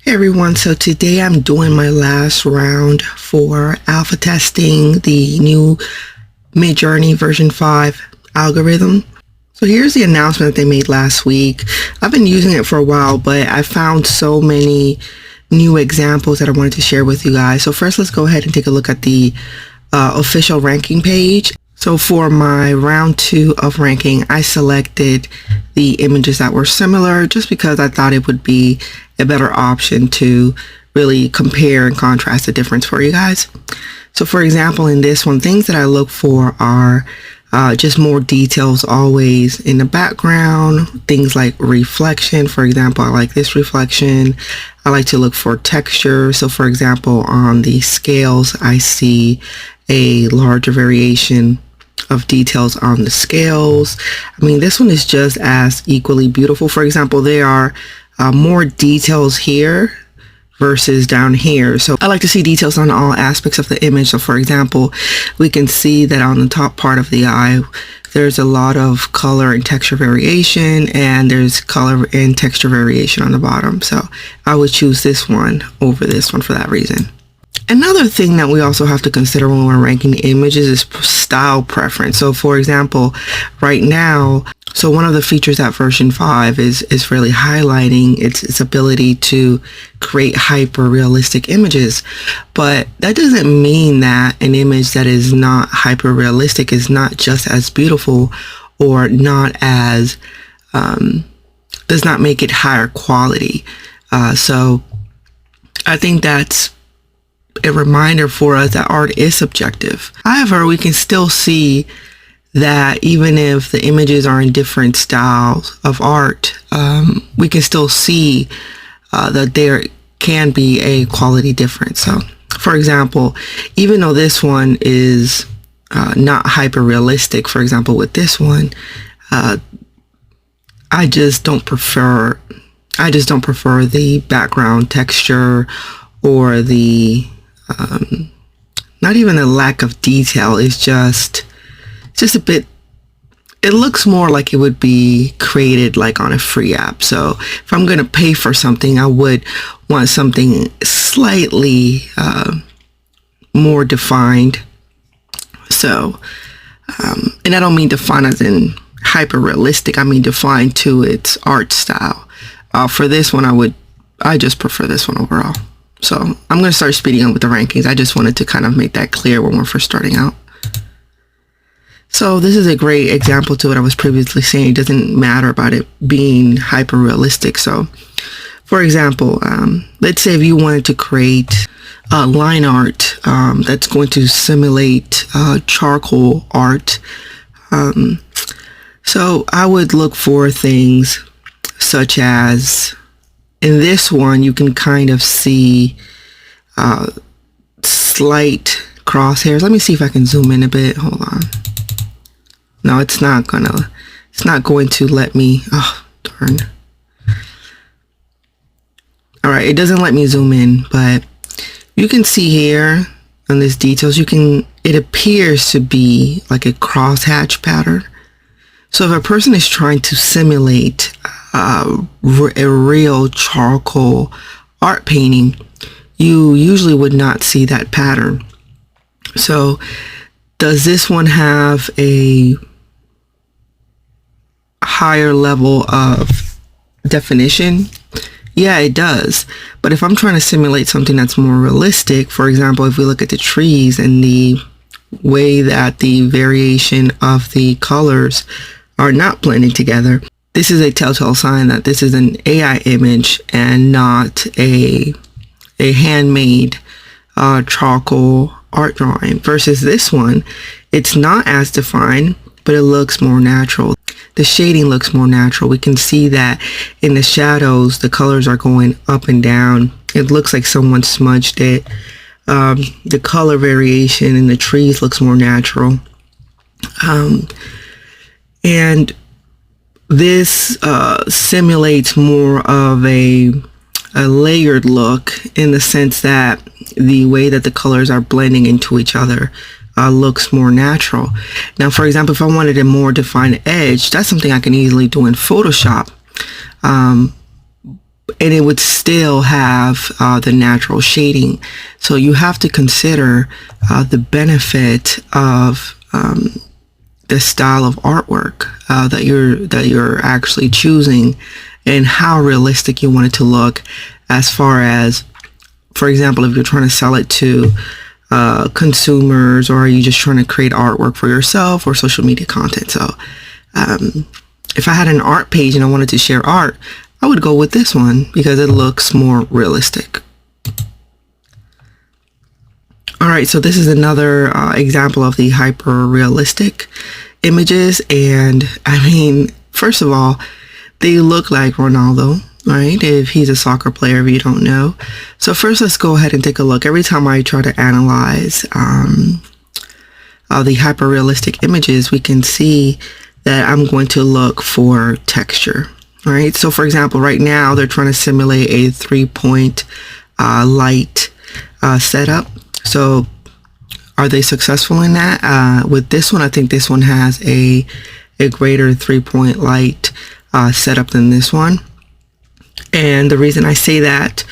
Hey everyone, so today I'm doing my last round for alpha testing the new Midjourney version 5 algorithm. So here's the announcement that they made last week. I've been using it for a while, but I found so many new examples that I wanted to share with you guys. So first, let's go ahead and take a look at the official ranking page. So for my round 2 of ranking, I selected the images that were similar just because I thought it would be a better option to really compare and contrast the difference for you guys. So for example, in this one, things that I look for are just more details always in the background, things like reflection. For example, I like this reflection. I like to look for texture. So for example, on the scales, I see a larger variation of details on the scales. I mean, this one is just as equally beautiful. For example, there are more details here versus down here. So I like to see details on all aspects of the image. So for example, we can see that on the top part of the eye, there's a lot of color and texture variation, and there's color and texture variation on the bottom. So I would choose this one over this one for that reason. Another thing that we also have to consider when we're ranking images is style preference. So for example, right now, so one of the features that version 5 is really highlighting its ability to create hyper realistic images. But that doesn't mean that an image that is not hyper realistic is not just as beautiful or not as, does not make it higher quality. So I think that's a reminder for us that art is subjective. However, we can still see that even if the images are in different styles of art, we can still see that there can be a quality difference. So for example, even though this one is not hyper realistic, for example with this one, I just don't prefer the background texture or the not even the lack of detail. It's just a bit, it looks more like it would be created like on a free app. So if I'm going to pay for something, I would want something slightly more defined. So and I don't mean defined as in hyper realistic, I mean defined to its art style. For this one, I just prefer this one overall. So I'm going to start speeding up with the rankings. I just wanted to kind of make that clear when we're first starting out. So this is a great example to what I was previously saying. It doesn't matter about it being hyper realistic. So for example, let's say if you wanted to create line art that's going to simulate charcoal art. So I would look for things such as, in this one, you can kind of see slight crosshairs. Let me see if I can zoom in a bit. Hold on. No, it's not going to let me. Oh, darn. All right, it doesn't let me zoom in, but you can see here on this details, it appears to be like a crosshatch pattern. So if a person is trying to simulate a real charcoal art painting, you usually would not see that pattern. So does this one have a higher level of definition? Yeah, it does. But if I'm trying to simulate something that's more realistic, for example, if we look at the trees and the way that the variation of the colors are not blending together, this is a telltale sign that this is an AI image and not a handmade charcoal art drawing. Versus this one, it's not as defined, but it looks more natural. The shading looks more natural. We can see that in the shadows, the colors are going up and down. It looks like someone smudged it. The color variation in the trees looks more natural. And this simulates more of a layered look in the sense that the way that the colors are blending into each other looks more natural. Now, for example, if I wanted a more defined edge, that's something I can easily do in Photoshop. and it would still have the natural shading. So you have to consider the benefit of the style of artwork that you're actually choosing, and how realistic you want it to look, as far as, for example, if you're trying to sell it to consumers, or are you just trying to create artwork for yourself or social media content. So if I had an art page and I wanted to share art, I would go with this one because it looks more realistic. All right, so this is another example of the hyper realistic images, and I mean, first of all, they look like Ronaldo, right? If he's a soccer player, if you don't know. So first, let's go ahead and take a look. Every time I try to analyze the hyper realistic images, we can see that I'm going to look for texture, right? So for example, right now they're trying to simulate a 3-point light setup. So are they successful in that? With this one, I think this one has a greater 3-point light setup than this one. And the reason I say that,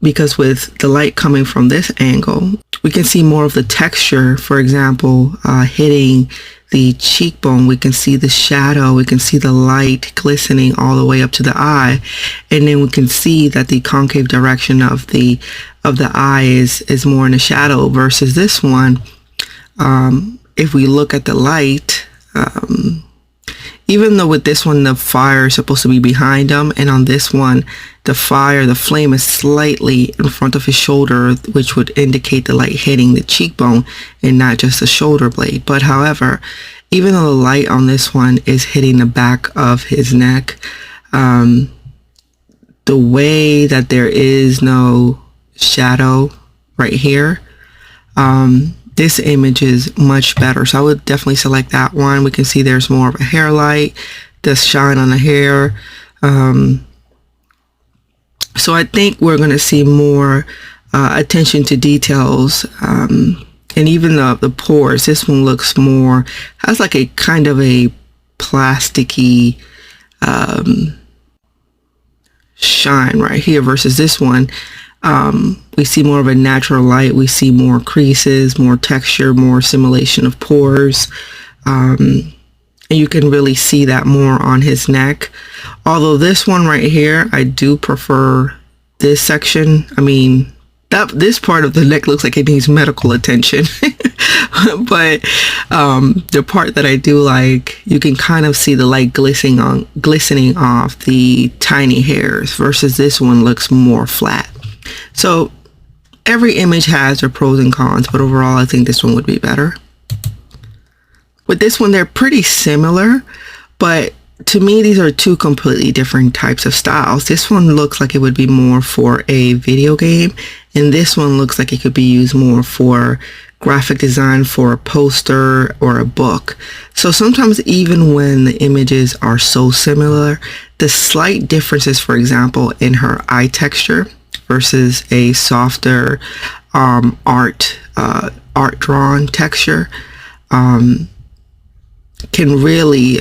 because with the light coming from this angle, we can see more of the texture. For example, hitting the cheekbone, we can see the shadow, we can see the light glistening all the way up to the eye, and then we can see that the concave direction of the eye is more in the shadow, versus this one. If we look at the light, even though with this one the fire is supposed to be behind him, and on this one the flame is slightly in front of his shoulder, which would indicate the light hitting the cheekbone and not just the shoulder blade. But however, even though the light on this one is hitting the back of his neck, the way that there is no shadow right here, this image is much better. So I would definitely select that one. We can see there's more of a hair light, the shine on the hair. So I think we're going to see more attention to details, and even the pores. This one looks more, has like a kind of a plasticky shine right here, versus this one. We see more of a natural light. We see more creases, more texture, more simulation of pores. And you can really see that more on his neck. Although this one right here, I do prefer this section. I mean, this part of the neck looks like it needs medical attention. But the part that I do like, you can kind of see the light glistening off the tiny hairs, versus this one looks more flat. So every image has their pros and cons, but overall I think this one would be better. With this one, they're pretty similar, but to me these are two completely different types of styles. This one looks like it would be more for a video game, and this one looks like it could be used more for graphic design, for a poster or a book. So sometimes even when the images are so similar, the slight differences, for example, in her eye texture versus a softer art drawn texture, can really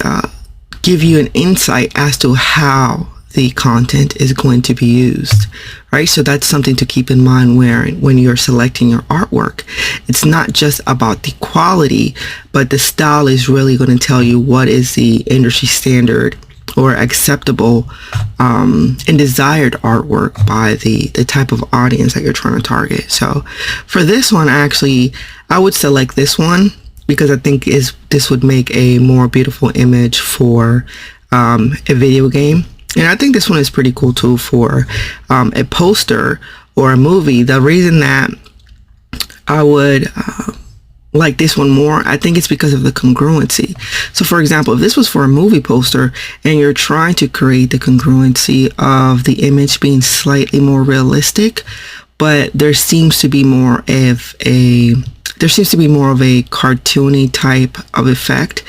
give you an insight as to how the content is going to be used, right? So that's something to keep in mind when you're selecting your artwork. It's not just about the quality, but the style is really going to tell you what is the industry standard or acceptable and desired artwork by the type of audience that you're trying to target. So for this one, I would select this one, because I think this would make a more beautiful image for a video game. And I think this one is pretty cool too for a poster or a movie. The reason that I would like this one more, I think it's because of the congruency. So for example, if this was for a movie poster and you're trying to create the congruency of the image being slightly more realistic, but there seems to be more of a cartoony type of effect,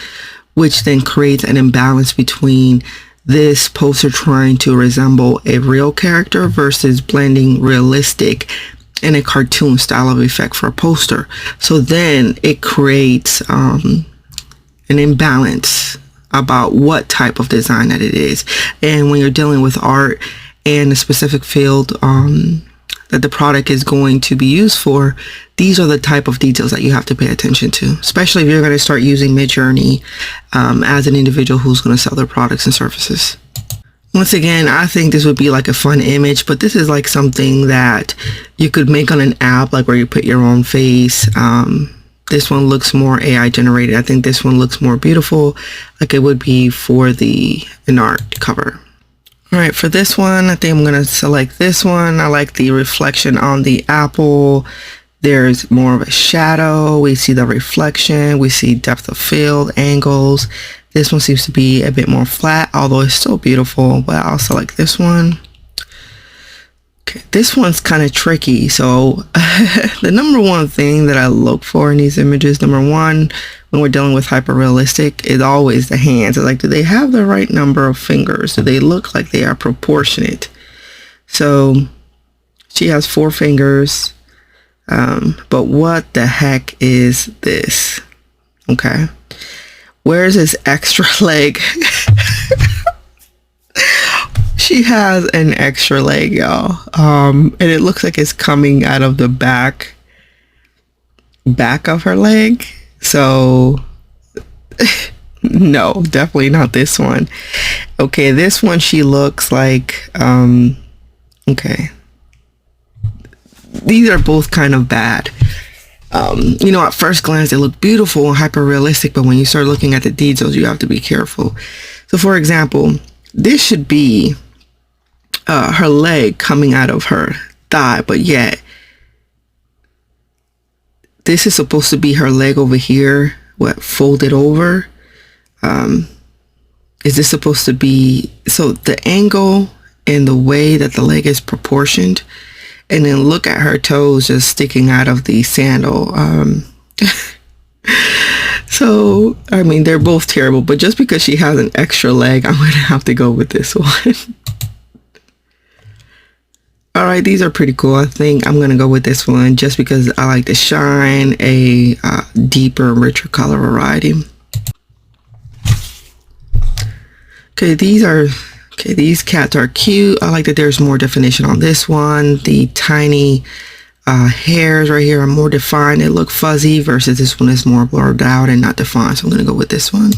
which then creates an imbalance between this poster trying to resemble a real character versus blending realistic and a cartoon style of effect for a poster. So then it creates an imbalance about what type of design that it is. And when you're dealing with art and a specific field that the product is going to be used for, these are the type of details that you have to pay attention to, especially if you're going to start using Midjourney as an individual who's going to sell their products and services. Once again, I think this would be like a fun image, but this is like something that you could make on an app, like where you put your own face. This one looks more AI generated. I think this one looks more beautiful, like it would be for an art cover. All right, for this one, I think I'm gonna select this one. I like the reflection on the apple. There's more of a shadow. We see the reflection. We see depth of field, angles. This one seems to be a bit more flat, although it's still beautiful, but I'll select this one. Okay, this one's kind of tricky. So the number one thing that I look for in these images, number one, when we're dealing with hyper realistic, is always the hands. It's like, do they have the right number of fingers? Do they look like they are proportionate? So she has 4 fingers, but what the heck is this? Okay, where's this extra leg? She has an extra leg, y'all, and it looks like it's coming out of the back of her leg. So no, definitely not this one. Okay, this one, she looks like okay, these are both kind of bad. You know, at first glance they look beautiful and hyper realistic, but when you start looking at the details, you have to be careful. So for example, this should be her leg coming out of her thigh, but yet this is supposed to be her leg over here, folded over. Is this supposed to be, so the angle and the way that the leg is proportioned, and then look at her toes just sticking out of the sandal. So I mean, they're both terrible, but just because she has an extra leg, I'm gonna have to go with this one. All right, these are pretty cool. I think I'm gonna go with this one just because I like to shine a deeper, richer color variety. Okay, these cats are cute. I like that there's more definition on this one. The tiny hairs right here are more defined. They look fuzzy versus this one is more blurred out and not defined. So I'm gonna go with this one.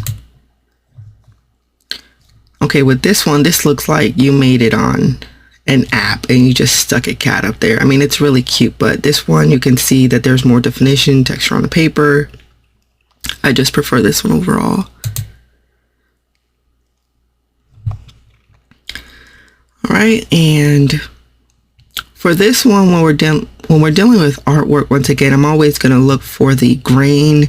Okay, with this one, this looks like you made it on an app and you just stuck a cat up there. I mean, it's really cute, but this one, you can see that there's more definition, texture on the paper. I just prefer this one overall. All right, and for this one, when we're dealing with artwork, once again, I'm always going to look for the grain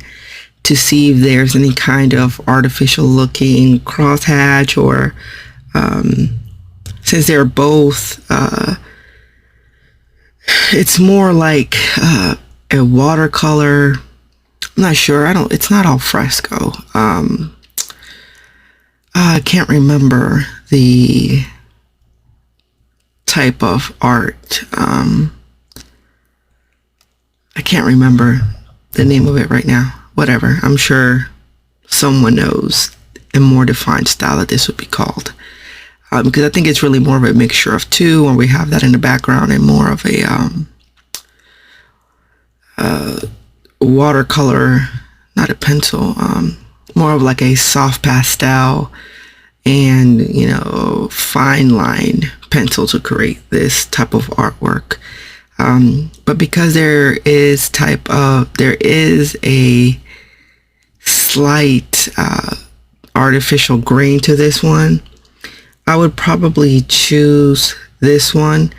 to see if there's any kind of artificial looking crosshatch, or since they're both, it's more like a watercolor. I'm not sure. It's not al fresco. I can't remember the type of art. I can't remember the name of it right now. Whatever. I'm sure someone knows a more defined style that this would be called. Because I think it's really more of a mixture of two, where we have that in the background, and more of a watercolor, not a pencil, more of like a soft pastel and, you know, fine line pencil to create this type of artwork. But because there is a slight artificial grain to this one, I would probably choose this one,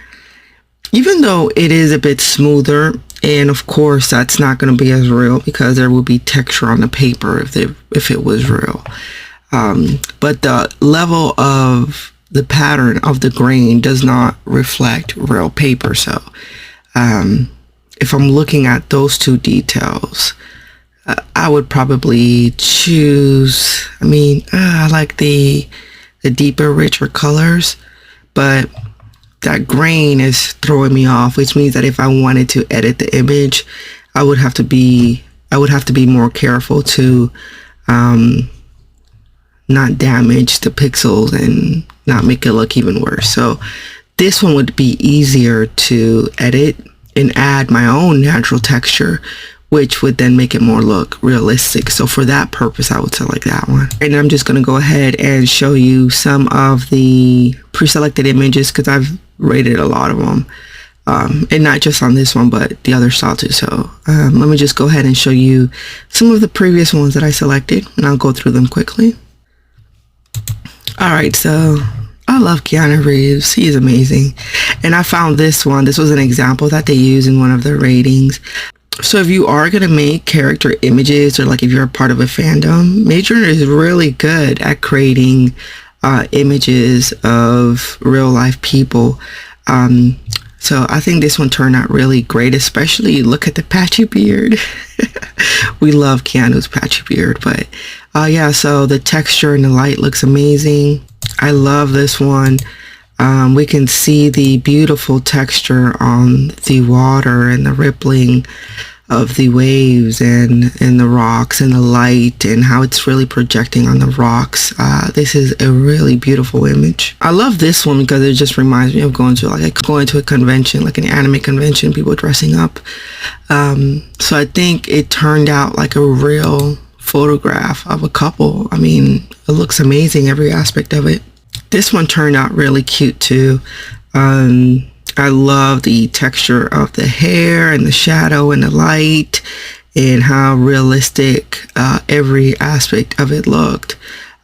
even though it is a bit smoother. And of course, that's not going to be as real because there will be texture on the paper if it was real. But the level of the pattern of the grain does not reflect real paper. So if I'm looking at those two details, I would probably choose, I like the deeper, richer colors, but that grain is throwing me off, which means that if I wanted to edit the image, I would have to be more careful to not damage the pixels and not make it look even worse. So this one would be easier to edit and add my own natural texture, which would then make it more look realistic. So for that purpose, I would select that one. And I'm just going to go ahead and show you some of the pre-selected images because I've rated a lot of them. And not just on this one, but the other style too. So let me just go ahead and show you some of the previous ones that I selected, and I'll go through them quickly. All right, so I love Keanu Reeves. He is amazing. And I found this one. This was an example that they use in one of their ratings. So if you are going to make character images, or like if you're a part of a fandom, Midjourney is really good at creating images of real life people. So I think this one turned out really great, especially look at the patchy beard. We love Keanu's patchy beard, but yeah, so the texture and the light looks amazing. I love this one. We can see the beautiful texture on the water and the rippling of the waves and the rocks and the light and how it's really projecting on the rocks. This is a really beautiful image. I love this one because it just reminds me of going to a convention, like an anime convention, people dressing up. So I think it turned out like a real photograph of a couple. I mean, it looks amazing, every aspect of it. This one turned out really cute too. I love the texture of the hair and the shadow and the light and how realistic every aspect of it looked,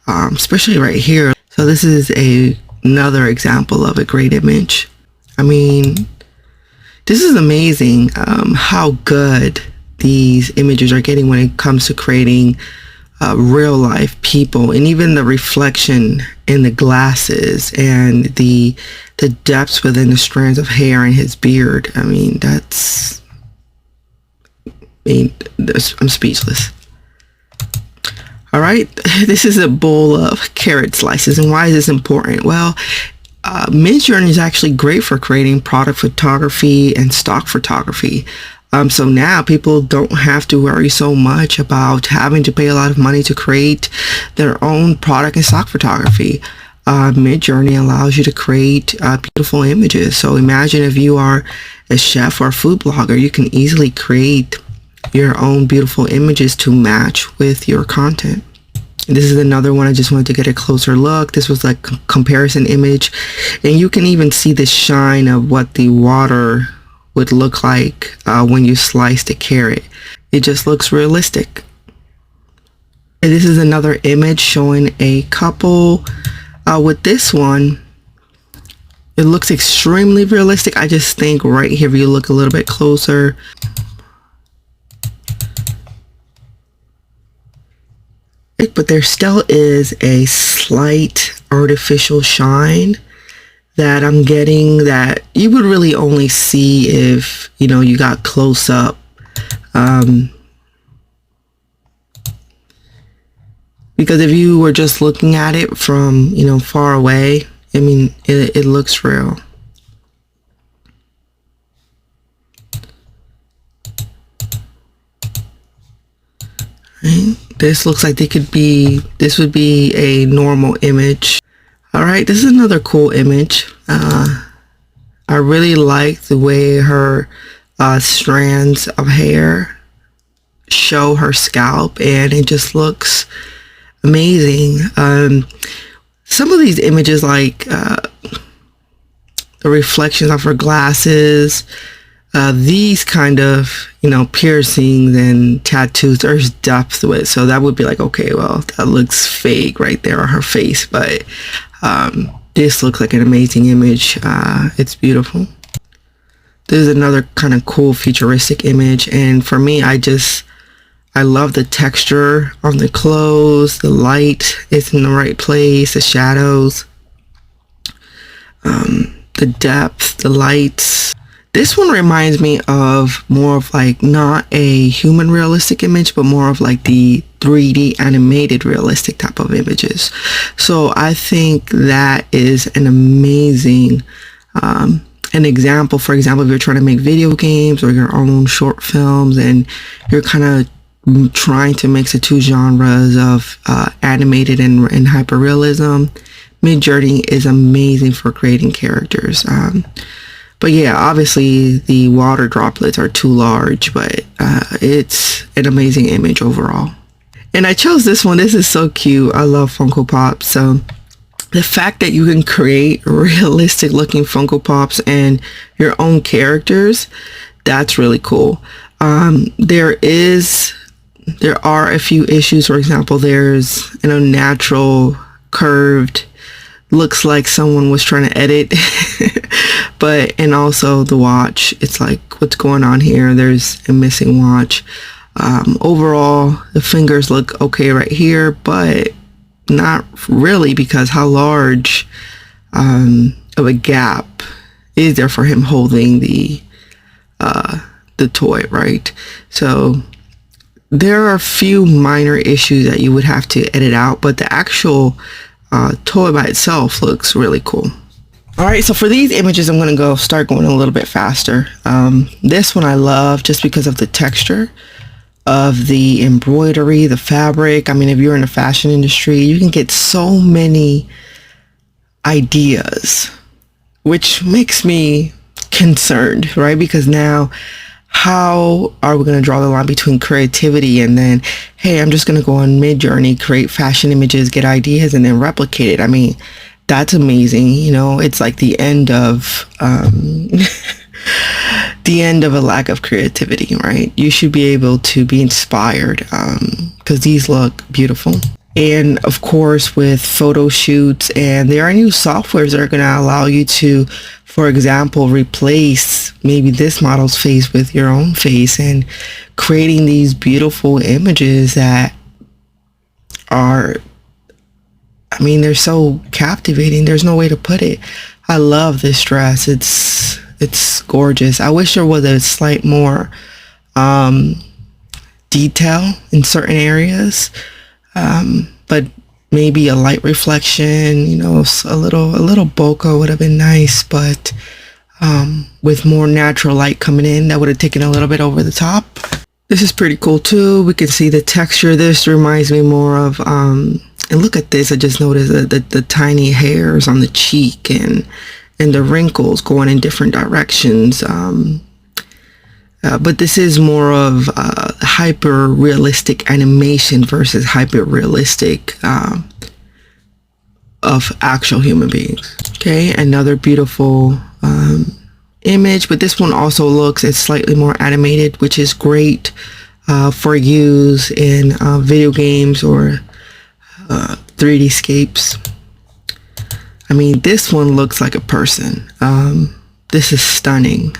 especially right here. So this is another example of a great image. I mean, this is amazing how good these images are getting when it comes to creating real life people, and even the reflection in the glasses and the depths within the strands of hair and his beard. I mean, I'm speechless. All right, this is a bowl of carrot slices. And why is this important? Well, Midjourney is actually great for creating product photography and stock photography. So now people don't have to worry so much about having to pay a lot of money to create their own product and stock photography. Midjourney allows you to create beautiful images. So imagine if you are a chef or a food blogger, you can easily create your own beautiful images to match with your content. And this is another one. I just wanted to get a closer look. This was like a comparison image, and you can even see the shine of what the water would look like when you slice the carrot. It just looks realistic. And this is another image showing a couple. With this one, it looks extremely realistic. I just think right here, if you look a little bit closer, but there still is a slight artificial shine that I'm getting that you would really only see if, you know, you got close up. Because if you were just looking at it from, you know, far away, I mean, it looks real. Right? This looks like this would be a normal image. All right, this is another cool image. I really like the way her strands of hair show her scalp, and it just looks amazing. Some of these images, like the reflections of her glasses, these kind of, you know, piercings and tattoos, there's depth to it. So that would be like, okay, well, that looks fake right there on her face. But this looks like an amazing image. It's beautiful. This is another kind of cool futuristic image. And for me, I love the texture on the clothes, the light is in the right place, the shadows, the depth, the lights. This one reminds me of more of like not a human realistic image, but more of like the 3D animated realistic type of images. So I think that is an amazing an example. For example, if you're trying to make video games or your own short films and you're kind of trying to mix the two genres of animated and hyperrealism, Midjourney is amazing for creating characters. But yeah, obviously the water droplets are too large, but it's an amazing image overall. And I chose this one. This is so cute. I love Funko Pops. So the fact that you can create realistic looking Funko Pops and your own characters, that's really cool. There are a few issues. For example, there's an unnatural curved, looks like someone was trying to edit. And also the watch, it's like, what's going on here? There's a missing watch. Overall, the fingers look okay right here, but not really, because how large of a gap is there for him holding the toy, right? So there are a few minor issues that you would have to edit out, but the actual toy by itself looks really cool. All right, so for these images, I'm going to start going a little bit faster. This one I love just because of the texture of the embroidery, the fabric. I mean, if you're in the fashion industry, you can get so many ideas, which makes me concerned, right? Because now, how are we going to draw the line between creativity and then, hey, I'm just going to go on Midjourney, create fashion images, get ideas, and then replicate it? I mean, that's amazing. You know, it's like the end of the end of a lack of creativity, right? You should be able to be inspired because these look beautiful. And of course, with photo shoots, and there are new softwares that are going to allow you to, for example, replace maybe this model's face with your own face, and creating these beautiful images that are, I mean, they're so captivating. There's no way to put it. I love this dress. It's gorgeous. I wish there was a slight more detail in certain areas, but maybe a light reflection, you know, a little bokeh would have been nice, but with more natural light coming in, that would have taken a little bit over the top. This is pretty cool too. We can see the texture. This reminds me more of and look at this. I just noticed the tiny hairs on the cheek and the wrinkles going in different directions. But this is more of hyper realistic animation versus hyper realistic of actual human beings. Okay, another beautiful image, but this one also looks, it's slightly more animated, which is great for use in video games or 3D scapes. I mean, this one looks like a person. This is stunning.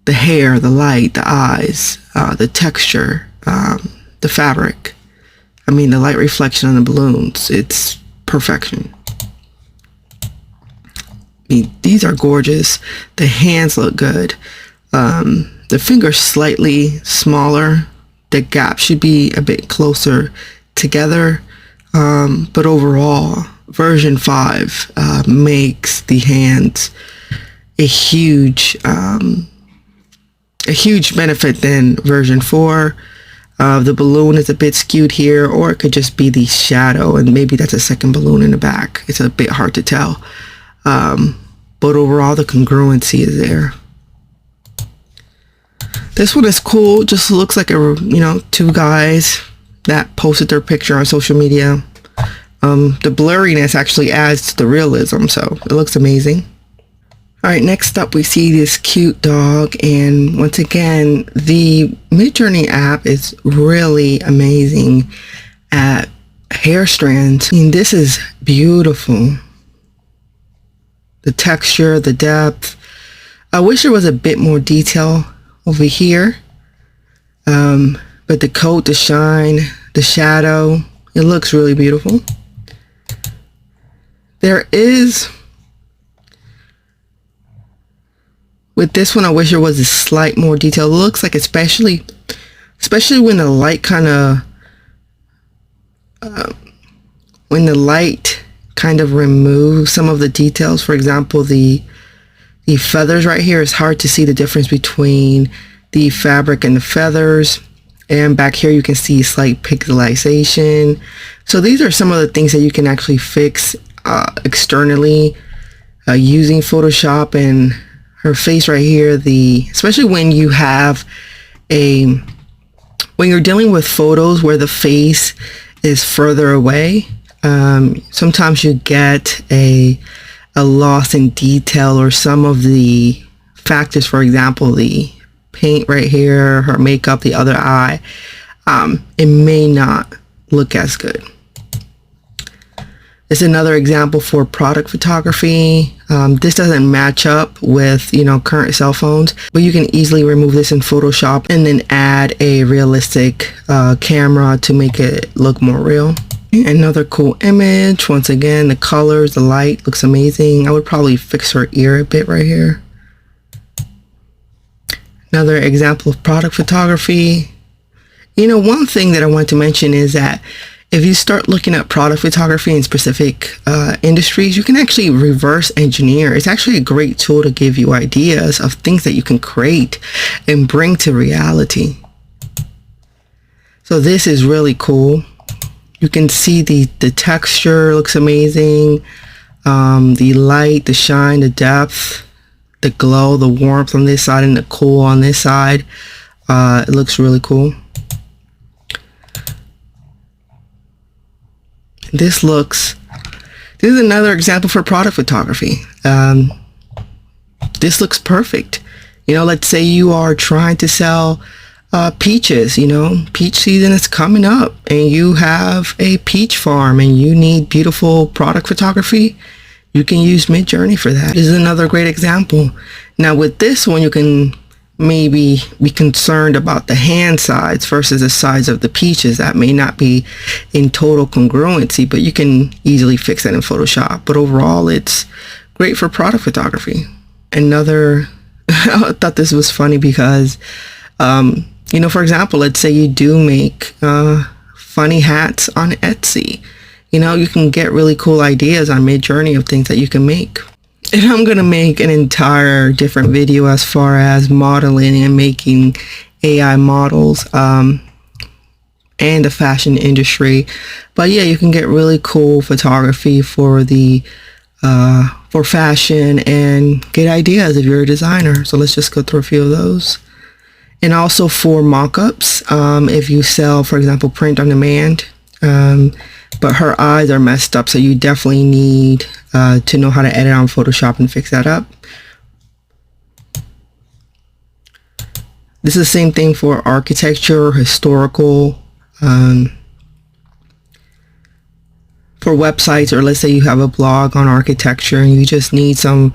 The hair, the light, the eyes, the texture, the fabric. I mean, the light reflection on the balloons. It's perfection. I mean, these are gorgeous. The hands look good. The fingers slightly smaller. The gap should be a bit closer together. But overall, version 5 makes the hands a huge benefit than version 4. The balloon is a bit skewed here, or it could just be the shadow, and maybe that's a second balloon in the back. It's a bit hard to tell. But overall, the congruency is there. This one is cool. Just looks like two guys that posted their picture on social media. The blurriness actually adds to the realism, so it looks amazing. All right, next up we see this cute dog, and once again, the Midjourney app is really amazing at hair strands. I mean, this is beautiful. The texture, the depth. I wish there was a bit more detail over here. But the coat, the shine, the shadow, it looks really beautiful. There is, with this one, I wish there was a slight more detail. It looks like, especially when the light kind of removes some of the details. For example, the feathers right here, it's hard to see the difference between the fabric and the feathers. And back here you can see slight pixelization. So these are some of the things that you can actually fix externally using Photoshop. And her face right here, especially when you have when you're dealing with photos where the face is further away, sometimes you get a loss in detail, or some of the factors, for example, the paint right here, her makeup, the other eye, it may not look as good. It's another example for product photography. This doesn't match up with, current cell phones, but you can easily remove this in Photoshop and then add a realistic camera to make it look more real. Another cool image. Once again, the colors, the light looks amazing. I would probably fix her ear a bit right here. Another example of product photography. One thing that I want to mention is that if you start looking at product photography in specific industries, you can actually reverse engineer. It's actually a great tool to give you ideas of things that you can create and bring to reality. So this is really cool. You can see the texture looks amazing. The light, the shine, the depth, the glow, the warmth on this side and the cool on this side. It looks really cool. This is another example for product photography. This looks perfect. Let's say you are trying to sell peaches. Peach season is coming up and you have a peach farm and you need beautiful product photography. You can use Midjourney for that. This is another great example. Now with this one, you can maybe be concerned about the hand size versus the size of the peaches. That may not be in total congruency, but you can easily fix that in Photoshop. But overall, it's great for product photography. I thought this was funny because, for example, let's say you do make funny hats on Etsy. You can get really cool ideas on Midjourney of things that you can make. And I'm going to make an entire different video as far as modeling and making AI models and the fashion industry. But yeah, you can get really cool photography for fashion and get ideas if you're a designer. So let's just go through a few of those. And also for mock-ups, if you sell, for example, print on demand, but her eyes are messed up, so you definitely need to know how to edit on Photoshop and fix that up. This is the same thing for architecture, historical, for websites, or let's say you have a blog on architecture and you just need some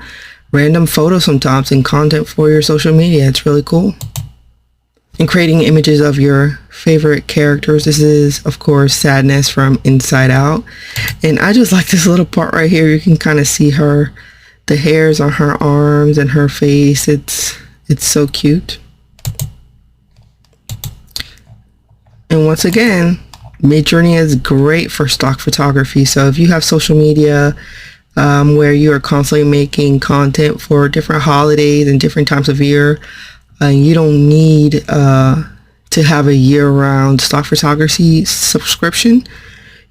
random photos sometimes and content for your social media. It's really cool. And creating images of your favorite characters. This is, of course, Sadness from Inside Out. And I just like this little part right here. You can kind of see the hairs on her arms and her face. It's so cute. And once again, Midjourney is great for stock photography. So if you have social media where you are constantly making content for different holidays and different times of year, you don't need to have a year-round stock photography subscription.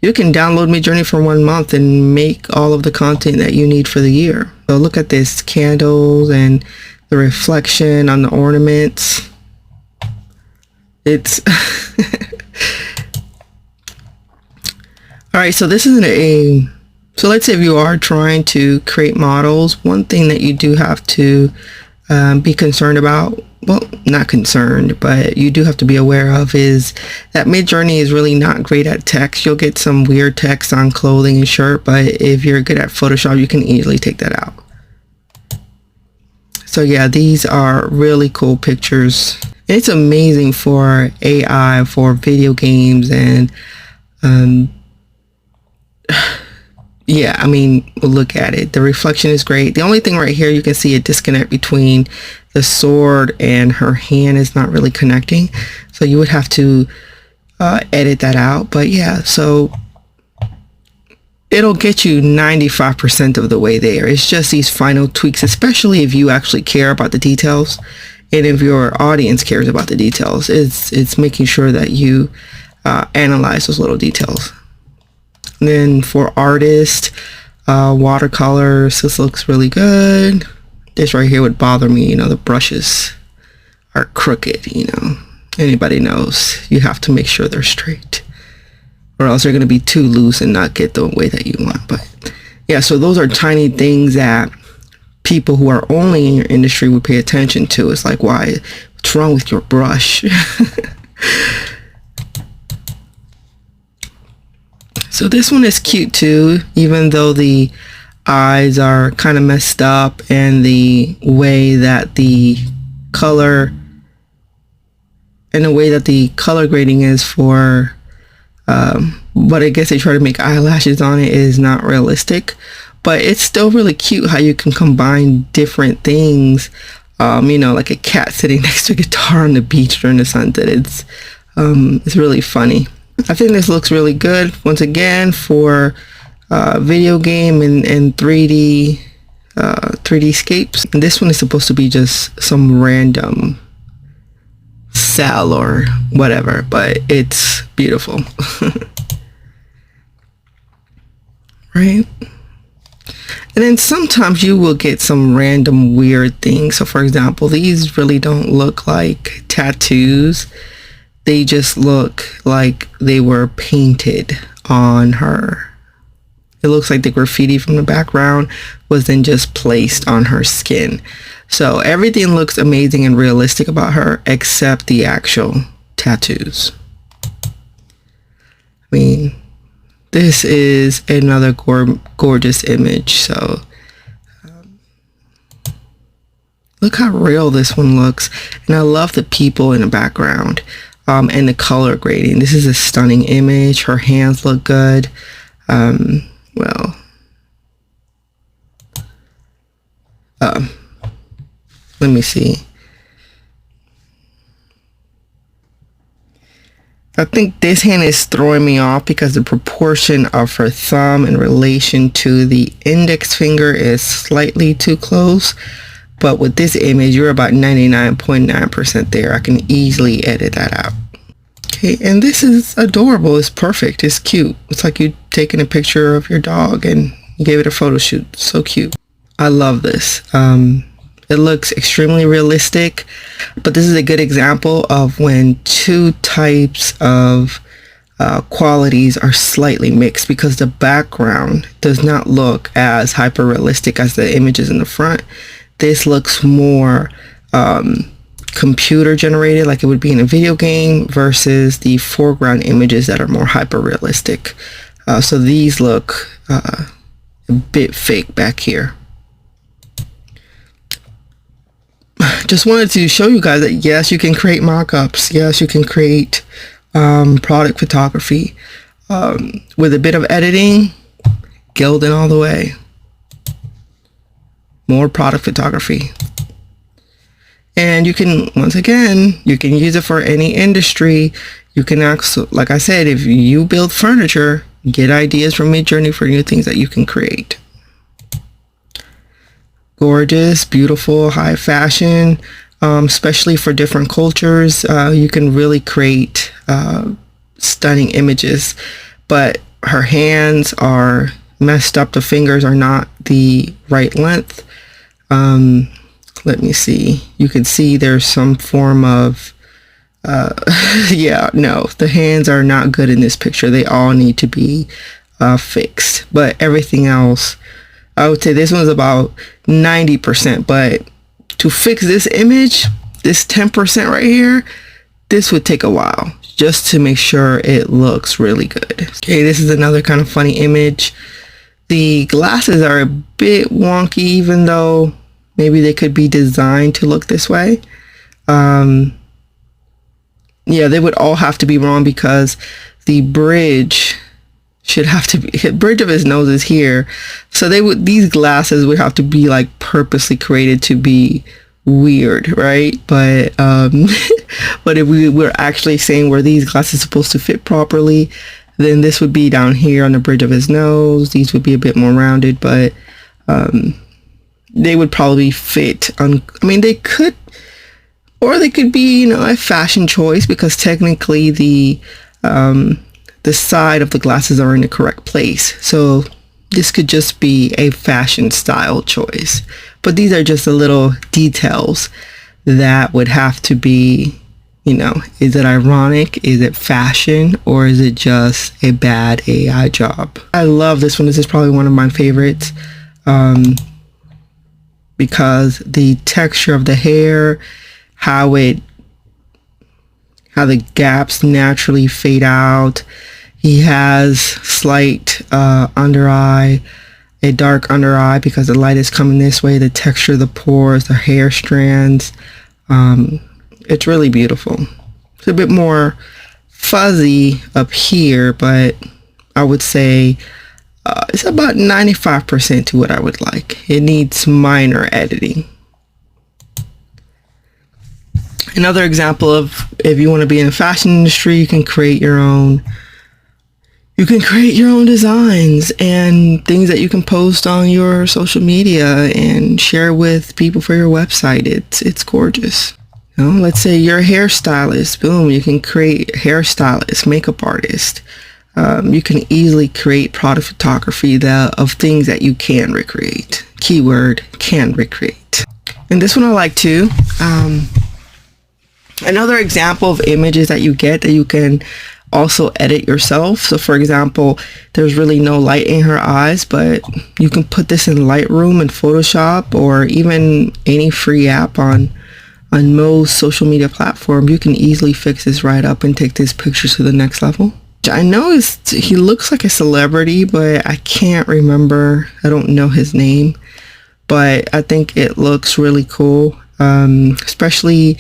You can download Midjourney for 1 month and make all of the content that you need for the year. So look at this, candles and the reflection on the ornaments. It's all right, so this is so let's say if you are trying to create models, one thing that you do have to be concerned about, well, not concerned, but you do have to be aware of, is that Midjourney is really not great at text. You'll get some weird text on clothing and shirt, but if you're good at Photoshop, you can easily take that out. So yeah, these are really cool pictures. It's amazing for AI, for video games, and yeah, I mean, look at it. The reflection is great. The only thing right here, you can see a disconnect between the sword and her hand is not really connecting. So you would have to edit that out. But yeah, so it'll get you 95% of the way there. It's just these final tweaks, especially if you actually care about the details And if your audience cares about the details, it's making sure that you analyze those little details. And then for artists, watercolors, this looks really good. This right here would bother me, you know, the brushes are crooked, you know. Anybody knows you have to make sure they're straight, or else they're going to be too loose and not get the way that you want. But yeah, so those are tiny things that people who are only in your industry would pay attention to. It's like, why? What's wrong with your brush? So this one is cute too, even though the eyes are kind of messed up and the way that the color grading is for but I guess they try to make eyelashes on it is not realistic, but it's still really cute how you can combine different things, you know, like a cat sitting next to a guitar on the beach during the sunset. It's really funny. I think this looks really good once again for video game and 3D scapes. And this one is supposed to be just some random cell or whatever, but it's beautiful. Right? And then sometimes you will get some random weird things. So for example, these really don't look like tattoos. They just look like they were painted on her. It looks like the graffiti from the background was then just placed on her skin. So everything looks amazing and realistic about her except the actual tattoos. I mean, this is another gorgeous image. So look how real this one looks. And I love the people in the background. And the color grading. This is a stunning image. Her hands look good. Well, let me see. I think this hand is throwing me off because the proportion of her thumb in relation to the index finger is slightly too close. But with this image, you're about 99.9% there. I can easily edit that out. Okay, and this is adorable. It's perfect. It's cute. It's like you taking a picture of your dog and you gave it a photo shoot. So cute. I love this. It looks extremely realistic, but this is a good example of when two types of qualities are slightly mixed, because the background does not look as hyper realistic as the images in the front. This looks more computer generated, like it would be in a video game, versus the foreground images that are more hyper realistic. So these look a bit fake back here. Just wanted to show you guys that yes, you can create mock-ups. Yes, you can create product photography with a bit of editing. Gilding all the way. More product photography. And you can, once again, you can use it for any industry. You can actually, like I said, if you build furniture, get ideas from Midjourney for new things that you can create. Gorgeous, beautiful, high fashion, especially for different cultures. You can really create stunning images, but her hands are messed up. The fingers are not the right length. Let me see. You can see there's some form of yeah, no, the hands are not good in this picture. They all need to be fixed, but everything else, I would say this one's about 90%, but to fix this image, this 10% right here, this would take a while just to make sure it looks really good. Okay, this is another kind of funny image. The glasses are a bit wonky, even though maybe they could be designed to look this way. Yeah, they would all have to be wrong because the bridge should have to be, the bridge of his nose is here. So these glasses would have to be like purposely created to be weird, right? But but if we were actually saying where these glasses are supposed to fit properly, then this would be down here on the bridge of his nose. These would be a bit more rounded, but they would probably fit on, I mean, they could, Or they could be, a fashion choice, because technically the side of the glasses are in the correct place. So this could just be a fashion style choice. But these are just the little details that would have to be, is it ironic? Is it fashion? Or is it just a bad AI job? I love this one. This is probably one of my favorites, because the texture of the hair, how the gaps naturally fade out. He has slight under eye, a dark under eye because the light is coming this way, the texture of the pores, the hair strands. It's really beautiful. It's a bit more fuzzy up here, but I would say it's about 95% to what I would like. It needs minor editing. Another example of, if you want to be in the fashion industry, you can create your own designs and things that you can post on your social media and share with people for your website. It's gorgeous. Let's say you're a hairstylist. Boom, you can create hairstylist, makeup artist. You can easily create product photography of things that you can recreate. Keyword, can recreate. And this one I like too. Another example of images that you get that you can also edit yourself. So for example, there's really no light in her eyes, but you can put this in Lightroom and Photoshop, or even any free app on most social media platforms. You can easily fix this right up and take this picture to the next level. I know he looks like a celebrity, but I can't remember. I don't know his name, but I think it looks really cool. Especially,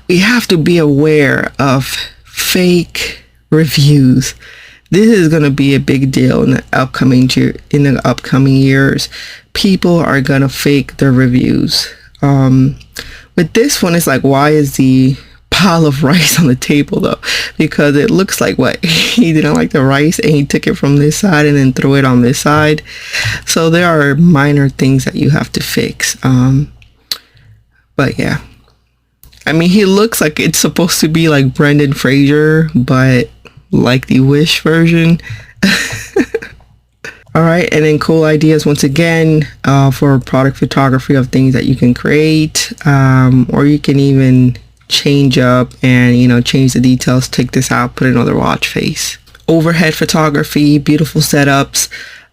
we have to be aware of fake reviews. This is going to be a big deal in the upcoming years. People are going to fake their reviews. With this one, it's like, why is the pile of rice on the table though? Because it looks like he didn't like the rice and he took it from this side and then threw it on this side. So there are minor things that you have to fix. But yeah, I mean, he looks like it's supposed to be like Brendan Fraser, but like the Wish version. All right, and then cool ideas once again for product photography of things that you can create, or you can even change up and change the details. Take this out, put another watch face. Overhead photography, beautiful setups.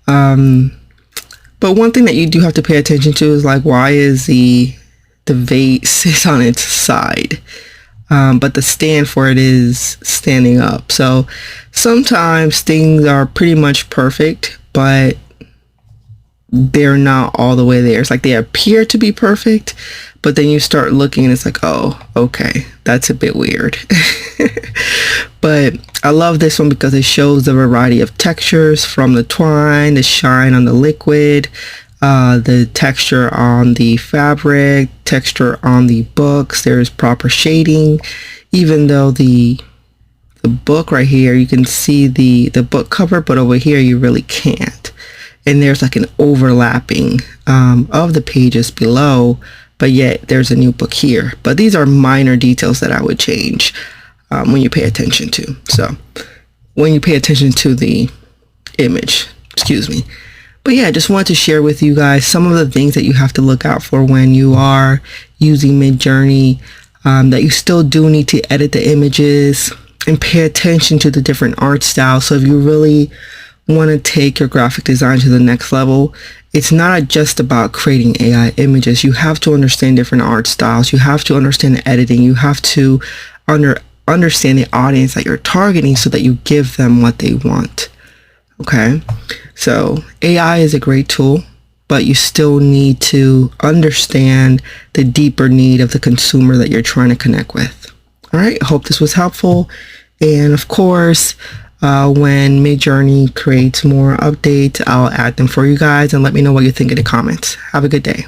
But one thing that you do have to pay attention to is like, why is the vase is on its side, but the stand for it is standing up. So sometimes things are pretty much perfect, but they're not all the way there. It's like they appear to be perfect, but then you start looking and it's like, oh, okay, that's a bit weird. But I love this one because it shows the variety of textures, from the twine, the shine on the liquid, the texture on the fabric, texture on the books. There's proper shading. Even though the book right here, you can see the book cover, but over here you really can't. And there's like an overlapping of the pages below, but yet there's a new book here. But these are minor details that I would change when you pay attention to. So when you pay attention to the image, excuse me. But yeah, I just wanted to share with you guys some of the things that you have to look out for when you are using Midjourney, that you still do need to edit the images and pay attention to the different art styles. So if you really want to take your graphic design to the next level, it's not just about creating AI images. You have to understand different art styles. You have to understand editing. You have to understand the audience that you're targeting so that you give them what they want. Okay, so AI is a great tool, but you still need to understand the deeper need of the consumer that you're trying to connect with. All right, I hope this was helpful. And of course, when Midjourney creates more updates, I'll add them for you guys, and let me know what you think in the comments. Have a good day.